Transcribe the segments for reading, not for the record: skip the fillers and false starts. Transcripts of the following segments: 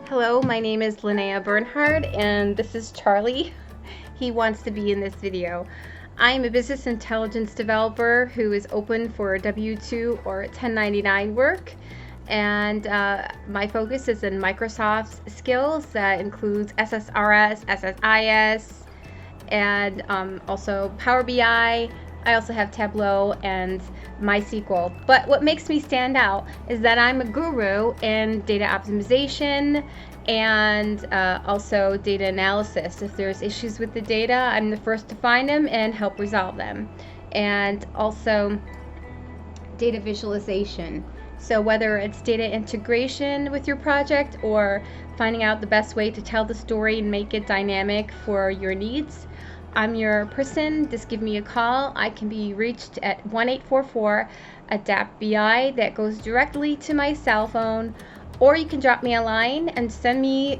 Hello, my name is Linnea Bernhard, and this is Charlie. He wants to be in this video. I'm a business intelligence developer who is open for W-2 or 1099 work, and my focus is in Microsoft skills that includes SSRS, SSIS, and also PowerBI. I also have Tableau and MySQL. But what makes me stand out is that I'm a guru in data optimization and also data analysis. If there's issues with the data, I'm the first to find them and help resolve them. And also data visualization. So whether it's data integration with your project or finding out the best way to tell the story and make it dynamic for your needs, I'm your person. Just give me a call. I can be reached at 1-844-ADAPT-BI. That goes directly to my cell phone, or you can drop me a line and send me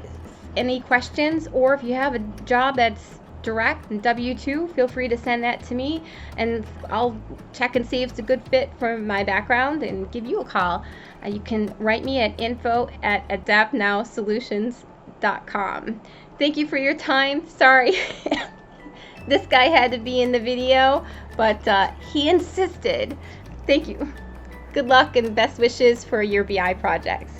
any questions, or if you have a job that's direct and W-2, feel free to send that to me and I'll check and see if it's a good fit for my background and give you a call. You can write me at info@adaptnowsolutions.com. Thank you for your time. Sorry. This guy had to be in the video, but he insisted. Thank you. Good luck and best wishes for your BI projects.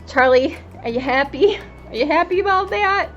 Charlie, are you happy? Are you happy about that?